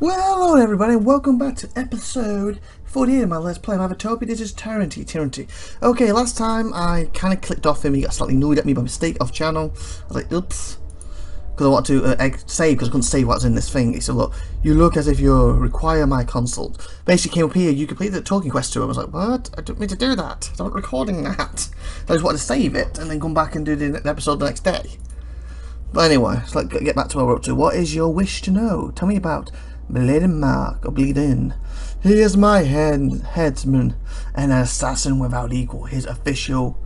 Well, hello everybody, and welcome back to episode 48 of my Let's Play of IVATOPIA. This is Tyranny. Okay, last time I kind of clicked off him. He got slightly annoyed at me by mistake off channel. I was like, oops. Because I wanted to save, because I couldn't save what was in this thing. He said, look, you look as if you require my consult. Basically came up here, you completed the talking quest to him. I was like, what? I don't mean to do that. I'm not recording that. So I just wanted to save it, and then come back and do the episode the next day. But anyway, let's get back to what we're up to. What is your wish to know? Tell me about Bleeding Mark, or Bleeding. He is my headsman, and an assassin without equal. His official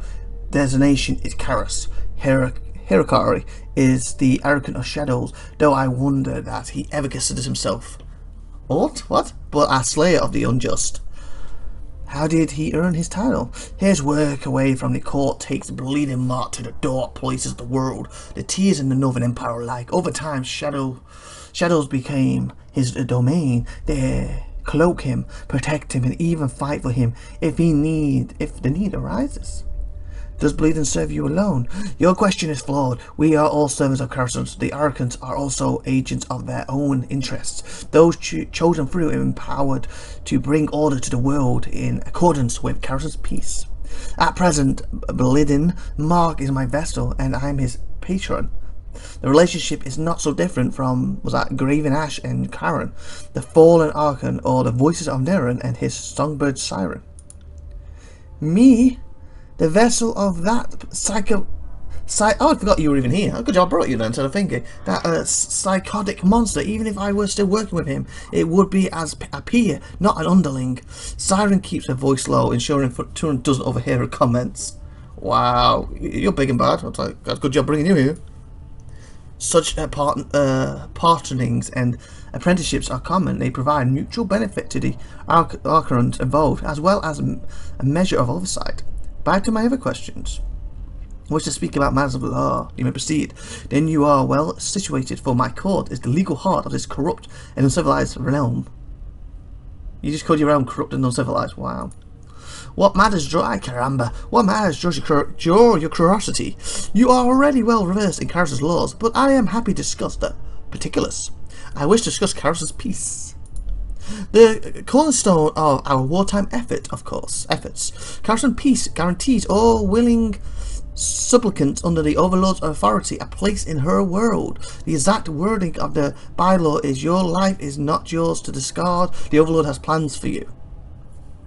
designation is Karas. Hirakari is the arrogant of shadows, though I wonder that he ever considers himself what? But a slayer of the unjust. How did he earn his title? His work away from the court takes Bleeding Mark to the dark places of the world, the tears in the Northern Empire alike. Over time, shadows became his domain. They cloak him, protect him, and even fight for him if the need arises. Does Bleeding serve you alone? Your question is flawed. We are all servants of Karas. The arrogant are also agents of their own interests. Those chosen through and empowered to bring order to the world in accordance with Karas' peace. At present, Bleeding Mark is my vessel, and I am his patron. The relationship is not so different from Graven Ash and Karen, the fallen Archon, or the voices of Neron and his songbird siren. Me? The vessel of that oh, I forgot you were even here. Good job I brought you then, instead of thinking. That psychotic monster. Even if I were still working with him, it would be as a peer, not an underling. Siren keeps her voice low, ensuring Turan doesn't overhear her comments. Wow, you're big and bad. I'll tell you, good job bringing you here. Such partnerings and apprenticeships are common. They provide mutual benefit to the Archons involved, as well as a measure of oversight. Back to my other questions. Wish to speak about matters of law. You may proceed. Then you are well situated, for my court is the legal heart of this corrupt and uncivilized realm. You just called your realm corrupt and uncivilized. Wow. What matters, caramba? What matters, draw your curiosity? You are already well versed in Karas' laws, but I am happy to discuss the particulars. I wish to discuss Karas' peace. The cornerstone of our wartime efforts. Karas' peace guarantees all willing supplicants under the Overlord's authority a place in her world. The exact wording of the bylaw is, your life is not yours to discard. The Overlord has plans for you.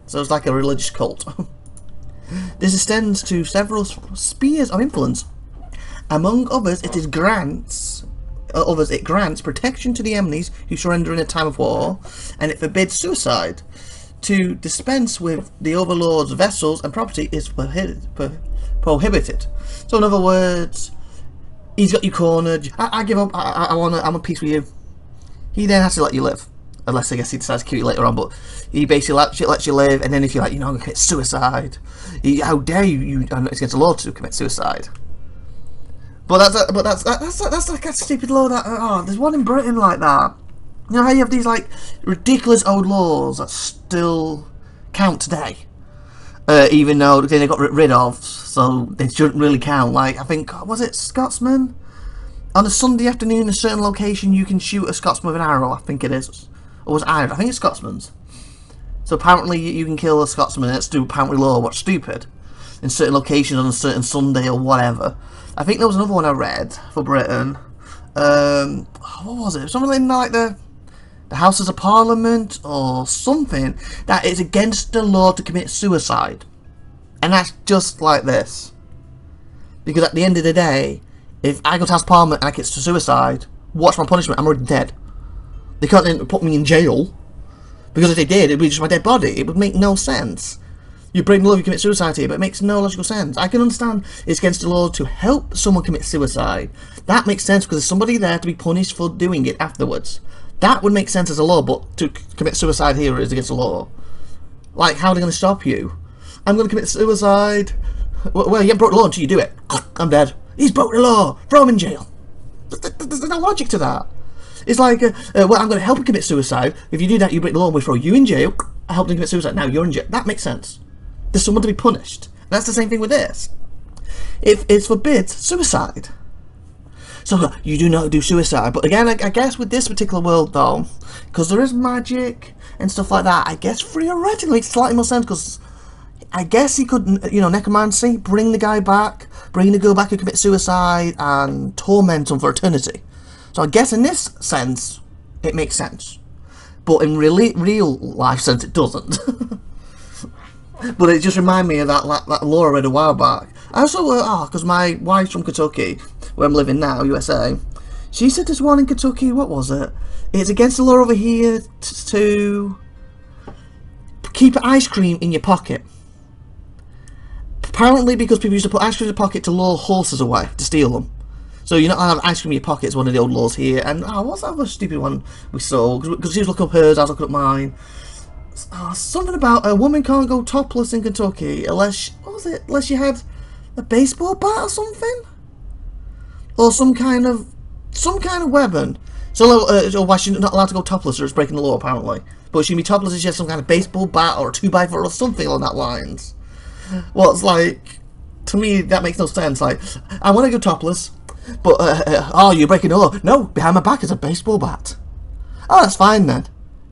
So it's like a religious cult. This extends to several spheres of influence. Among others, it grants protection to the enemies who surrender in a time of war, and it forbids suicide. To dispense with the Overlord's vessels and property is prohibited. So in other words, he's got you cornered. I give up. I'm at peace with you. He then has to let you live, unless I guess he decides to kill you later on. But he basically lets you live, and then if you're like, I'm going to commit suicide, how dare you? It's against the law to commit suicide. But that's like a stupid law. There's one in Britain like that. You know how you have these like ridiculous old laws that still count today, even though they got rid of, so they shouldn't really count. Like I think, was it Scotsman? On a Sunday afternoon, in a certain location, you can shoot a Scotsman with an arrow. I think it is, or was it Ireland? I think it's Scotsman's. So apparently you can kill a Scotsman. And it's apparently law. What's stupid? In certain locations on a certain Sunday or whatever. I think there was another one I read for Britain. What was it? Something like the Houses of Parliament or something, that it's against the law to commit suicide. And that's just like this. Because at the end of the day, if I go to House of Parliament and I commit suicide, what's my punishment? I'm already dead. They can't then put me in jail. Because if they did, it would be just my dead body. It would make no sense. You break the law if you commit suicide here, but it makes no logical sense. I can understand it's against the law to help someone commit suicide. That makes sense because there's somebody there to be punished for doing it afterwards. That would make sense as a law, but to commit suicide here is against the law. Like, how are they going to stop you? I'm going to commit suicide. Well, you haven't broke the law until you do it. I'm dead. He's broke the law. Throw him in jail. There's no logic to that. It's like, well, I'm going to help him commit suicide. If you do that, you break the law and we throw you in jail. I helped him commit suicide. Now you're in jail. That makes sense. There's someone to be punished. And that's the same thing with this. It forbids suicide. So you do not do suicide. But again, I guess with this particular world though, because there is magic and stuff like that, I guess theoretically it makes slightly more sense, because I guess he could, you know, necromancy, bring the guy back, bring the girl back and commit suicide and torment him for eternity. So I guess in this sense, it makes sense. But in real life sense, it doesn't. But it just reminded me of that lore I read a while back. I also, because my wife's from Kentucky, where I'm living now, USA. She said there's one in Kentucky, what was it? It's against the law over here to keep ice cream in your pocket. Apparently because people used to put ice cream in their pocket to lure horses away, to steal them. So you're not allowed to have ice cream in your pocket, is one of the old laws here. And, what's that other stupid one we saw? Because she was looking up hers, I was looking up mine. Something about a woman can't go topless in Kentucky unless, what was it? Unless you had a baseball bat or something? Or some kind of weapon. So why she's not allowed to go topless, or it's breaking the law apparently. But she can be topless if she has some kind of baseball bat or a 2x4 or something along that lines. Well, it's like, to me that makes no sense. Like, I want to go topless, but you're breaking the law. No, behind my back is a baseball bat. Oh, that's fine then.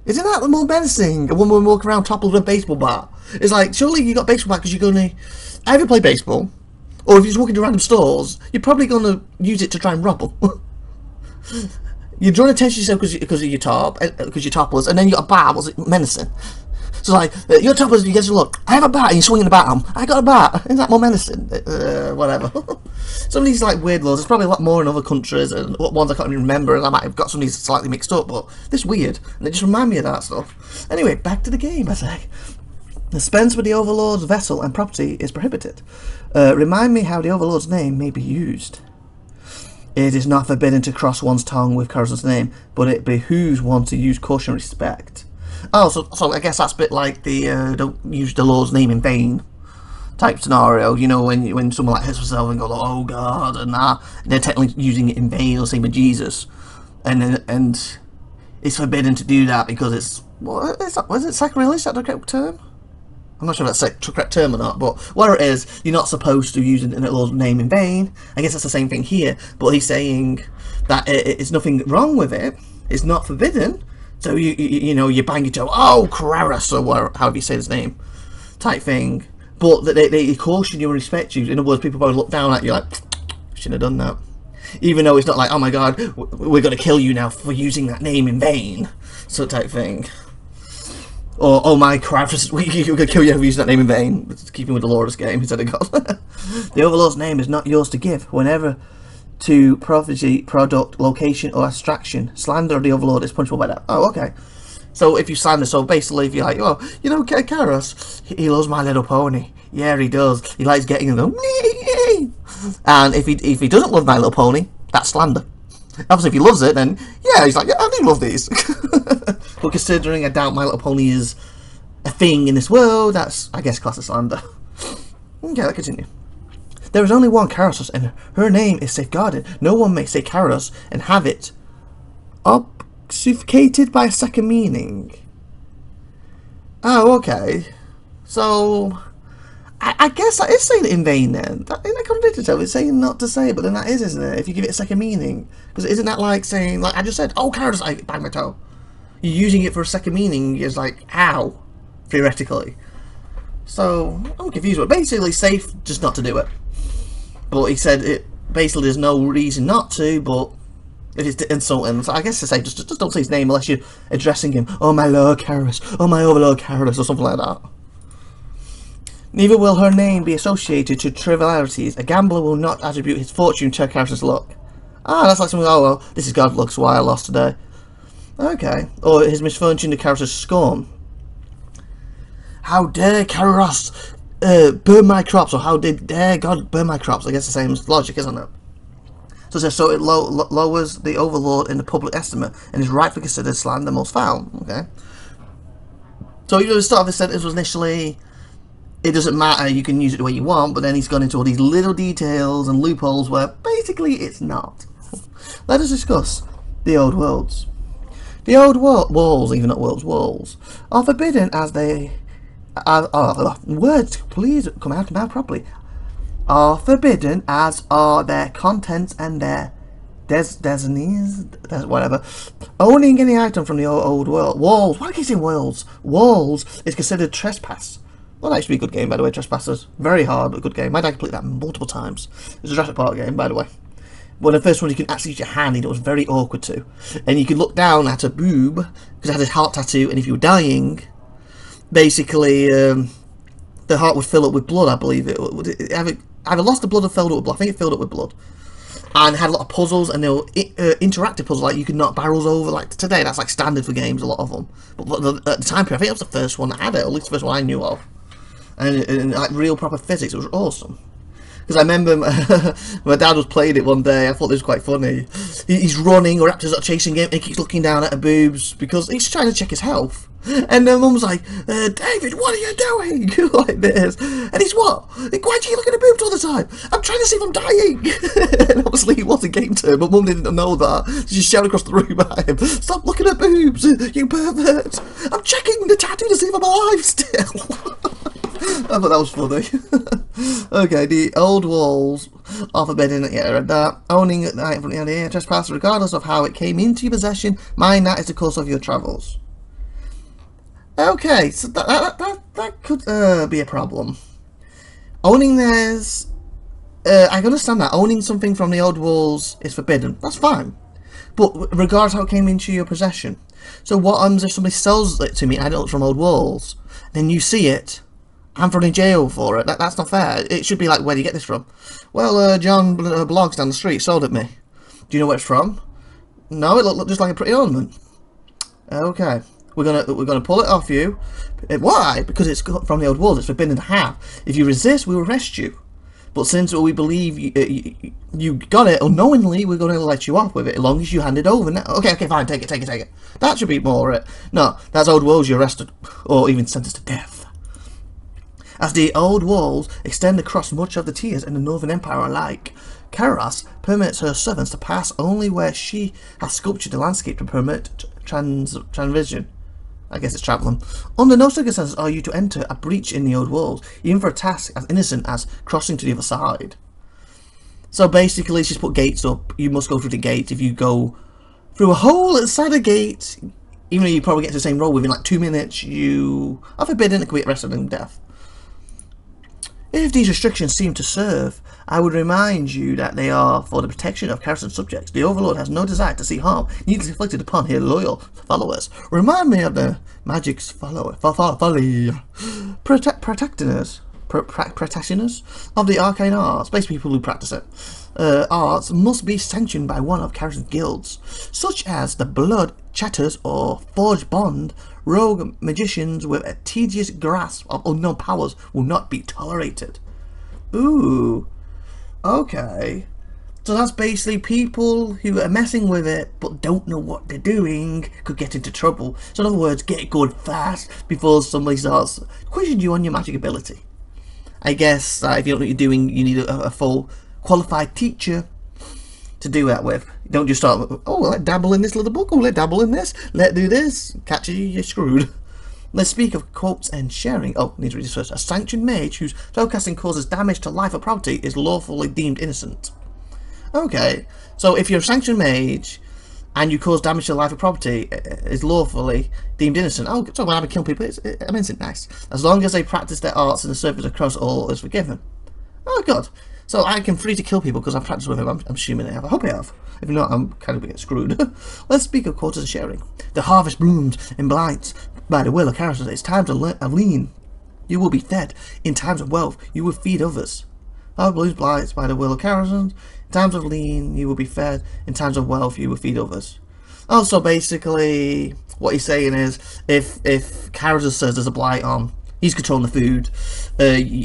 Isn't that more menacing? A woman walking around topless with a baseball bat. It's like, surely you got a baseball bat because you're going to either play baseball, or if you're just walking to random stores, you're probably going to use it to try and rob them. You're drawing attention to yourself because of your top, because you're topless, and then you got a bat. What's it menacing? So like, you're topless, you get to look. I have a bat, and you're swinging the bat on. I got a bat. Isn't that more menacing? Whatever. Some of these like weird laws. There's probably a lot more in other countries, and ones I can't even remember, and I might have got some of these slightly mixed up. But this weird, and it just remind me of that stuff. Anyway, back to the game. I say, dispense with the Overlord's vessel and property is prohibited. Remind me how the Overlord's name may be used. It is not forbidden to cross one's tongue with Kara's name, but it behooves one to use caution and respect. Oh, so I guess that's a bit like the don't use the Lord's name in vain type scenario. You know, when someone like hits themselves and goes, oh God, and that, and they're technically using it in vain, or same with Jesus, and it's forbidden to do that because it's, was it sacrilege? Is that the correct term? I'm not sure if that's the correct term or not, but whatever it is, you're not supposed to use the Lord's name in vain. I guess that's the same thing here, but he's saying that it's nothing wrong with it. It's not forbidden. So you know, you bang your toe, oh, Kraras, or however you say his name, type thing. But they caution you and respect you. In other words, people probably look down at you like, shouldn't have done that. Even though it's not like, oh my God, we're going to kill you now for using that name in vain, so type thing. Or, oh my crap, we're going to kill you for using that name in vain. It's keeping with the law of this game, instead of God. The Overlord's name is not yours to give. Whenever to prophecy, product, location, or abstraction, slander of the Overlord is punishable by that. Oh, okay. So if you slander, so basically if you're like, oh, you know, Karos, he loves My Little Pony. Yeah, he does. He likes getting them. And if he doesn't love My Little Pony, that's slander. Obviously, if he loves it, then yeah, he's like, yeah, I do love these. But considering I doubt My Little Pony is a thing in this world, that's, I guess, class of slander. Okay, let's continue. There is only one Karos, and her name is safeguarded. No one may say Karos and have it obfuscated by a second meaning. Oh, okay. So, I guess that is saying it in vain then. Isn't that contradictory? It's saying not to say it, but then that is, isn't it? If you give it a second meaning. Because isn't that like saying, like I just said, oh, Karos, I bang my toe. You're using it for a second meaning is like, how? Theoretically. So, I'm confused. But basically, safe just not to do it. But he said it basically there's no reason not to, but if it's to insult him, so I guess to say just don't say his name unless you're addressing him. Oh my Lord Karos, oh my Overlord Karos, or something like that. Neither will her name be associated to trivialities. A gambler will not attribute his fortune to Karos's luck. Ah, that's like something, oh well, this is God's luck, so why I lost today. Okay. Or his misfortune to Karos's scorn. How dare Karos burn my crops, or how dare God burn my crops? I guess the same logic, isn't it? So it says, so it lowers the Overlord in the public estimate and is rightfully considered slander most foul. Okay. So even though the start of this sentence was initially, it doesn't matter, you can use it the way you want, but then he's gone into all these little details and loopholes where basically it's not. Let us discuss the old worlds. The old walls, even not worlds, walls, are forbidden as they words, please come out of my mouth properly. Are forbidden as are their contents and their whatever. Owning any item from the old world walls. Why do I keep saying worlds? Walls is considered trespass. Well, that used to be a good game, by the way. Trespassers, very hard, but a good game. My dad completed that multiple times. It's a Jurassic Park game, by the way. One of the first ones you can actually use your hand, and it was very awkward too. And you could look down at a boob because it had a heart tattoo, and if you were dying, basically the heart would fill up with blood. I believe it would either lost the blood or filled up with blood. I think it filled up with blood. And had a lot of puzzles, and they were interactive puzzles, like you could knock barrels over. Like today, that's like standard for games, a lot of them. But at the time period, I think it was the first one that had it, or at least the first one I knew of. And like real proper physics, it was awesome. Because I remember my dad was playing it one day. I thought this was quite funny. He's running, or raptors are chasing him, and he keeps looking down at her boobs because he's trying to check his health. And their mum's like, David, what are you doing? Like this. And he's what? Why do you keep looking at boobs all the time? I'm trying to see if I'm dying. And obviously it was a game term, but mum didn't know that. She shouted across the room at him, stop looking at boobs, you pervert. I'm checking the tattoo to see if I'm alive still. I thought that was funny. Okay, the old walls are forbidden. Yeah, I read that. Owning an item from the area, trespass, regardless of how it came into your possession. Mind that is the course of your travels. Okay, so that could be a problem. Owning theirs, I can understand that. Owning something from the old walls is forbidden. That's fine. But regardless how it came into your possession. So what happens if somebody sells it to me and I don't from old walls? Then you see it. I'm thrown in jail for it. That's not fair. It should be like, where do you get this from? Well, John Blogs down the street sold it me. Do you know where it's from? No, it looked just like a pretty ornament. Okay, we're gonna pull it off you. Why? Because it's from the old walls. It's forbidden to have. If you resist, we will arrest you. But since we believe you got it unknowingly, we're going to let you off with it as long as you hand it over. Now, okay, fine, take it. That should be more it. No, that's old walls. You're arrested or even sentenced to death. As the old walls extend across much of the tiers in the Northern Empire alike, Karas permits her servants to pass only where she has sculptured the landscape to permit transition. I guess it's traveling. Under no circumstances are you to enter a breach in the old walls, even for a task as innocent as crossing to the other side. So basically, she's put gates up. You must go through the gate. If you go through a hole inside the gate, even though you probably get to the same road within like 2 minutes, you are forbidden and can be arrested and death. If these restrictions seem to serve, I would remind you that they are for the protection of Karasan's subjects. The Overlord has no desire to see harm needlessly inflicted upon his loyal followers. Remind me of the magic's folly. Practitioners of the arcane arts, basically people who practice it. Arts must be sanctioned by one of Karasan's guilds, such as the Blood Chatters or Forged Bond. Rogue magicians with a tedious grasp of unknown powers will not be tolerated. Ooh, okay. So that's basically people who are messing with it but don't know what they're doing could get into trouble. So in other words, get good fast before somebody starts questioning you on your magic ability. I guess if you don't know what you're doing, you need a full qualified teacher to do that with. Don't just start, oh, let's dabble in this little book, oh, let's dabble in this, let's do this, catch you, you're screwed. Let's speak of quotes and sharing. Oh, need to read this first. A sanctioned mage whose spellcasting causes damage to life or property is lawfully deemed innocent. Okay, so if you're a sanctioned mage and you cause damage to life or property, is lawfully deemed innocent. Oh, so when I kill people, I'm innocent, nice. As long as they practice their arts and the service across all is forgiven. Oh, God. So I can free to kill people because I've practiced with him. I'm assuming I have. I hope I have. If not, I'm kind of getting screwed. Let's speak of quarters and sharing. The harvest blooms and blights by the will of Karasan. It's times of lean. You will be fed. In times of wealth, you will feed others. Harvest blooms blights by the will of Karasan. In times of lean, you will be fed. In times of wealth, you will feed others. Also, basically, what he's saying is, if Karasan says there's a blight on, he's controlling the food.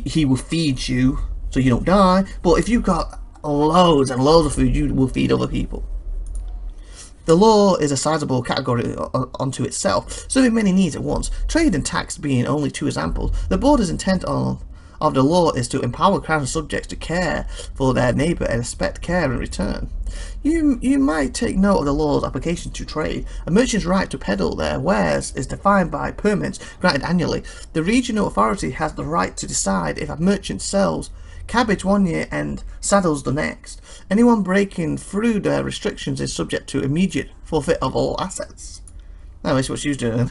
He will feed you, so you don't die. But if you've got loads and loads of food, you will feed other people. The law is a sizable category unto itself, serving many needs at once. Trade and tax being only two examples. The board's intent of the law is to empower crown subjects to care for their neighbour and expect care in return. You might take note of the law's application to trade. A merchant's right to peddle their wares is defined by permits granted annually. The regional authority has the right to decide if a merchant sells cabbage one year and saddles the next. Anyone breaking through their restrictions is subject to immediate forfeit of all assets. Oh, that's what she was doing.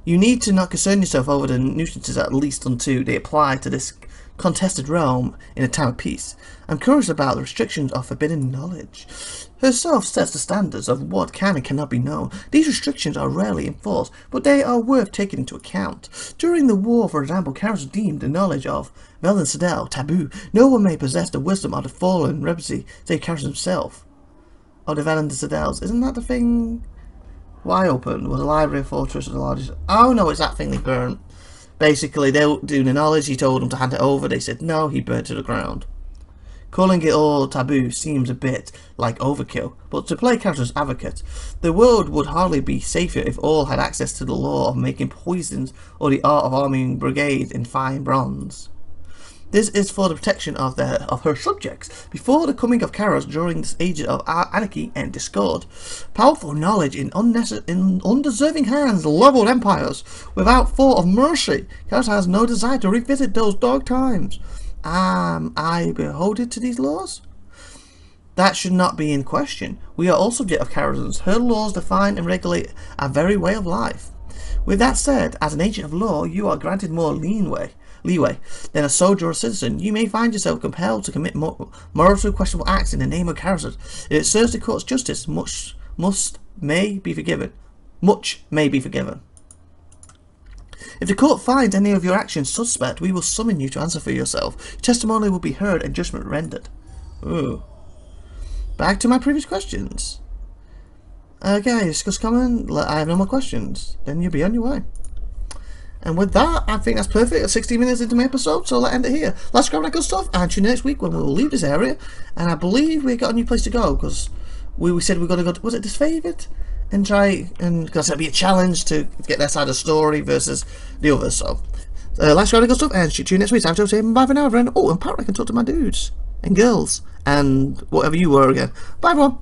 You need to not concern yourself over the nuisances at least until they apply to this contested realm in a time of peace. I'm curious about the restrictions of forbidden knowledge. Herself sets the standards of what can and cannot be known. These restrictions are rarely enforced, but they are worth taking into account. During the war, for example, Karos deemed the knowledge of Velen Citadel taboo. No one may possess the wisdom of the fallen Rebsi, save Karos himself. Oh, the Velen Citadels. Isn't that the thing? Why open? Was a library, a fortress, or the largest? Oh no, it's that thing they burnt. Basically, they were doing the knowledge. He told them to hand it over. They said no. He burnt to the ground. Calling it all taboo seems a bit like overkill, but to play Karos' advocate, the world would hardly be safer if all had access to the law of making poisons or the art of arming brigades in fine bronze. This is for the protection of her subjects. Before the coming of Karos, during this age of anarchy and discord, powerful knowledge in undeserving hands leveled empires without thought of mercy. Karos has no desire to revisit those dark times. Am I beholden to these laws? That should not be in question. We are all subject of Karos. Her laws define and regulate our very way of life. With that said, as an agent of law, you are granted more leeway than a soldier or citizen. You may find yourself compelled to commit morally questionable acts in the name of Karos. If it serves the court's justice, much may be forgiven. If the court finds any of your actions suspect, we will summon you to answer for yourself. Your testimony will be heard and judgment rendered. Ooh. Back to my previous questions. Okay, discuss comment. I have no more questions. Then you'll be on your way. And with that, I think that's perfect. 16 minutes into my episode, so let's end it here. Let's grab that good stuff and tune in next week when we will leave this area. And I believe we got a new place to go because we said we're going to go to, was it Disfavored? And try, and because it'll be a challenge to get their side of the story versus the others. So let's grab that good stuff and tune in next week. So I'm just saying bye for now, everyone. Oh, and apparently I can talk to my dudes and girls and whatever you were again. Bye, everyone.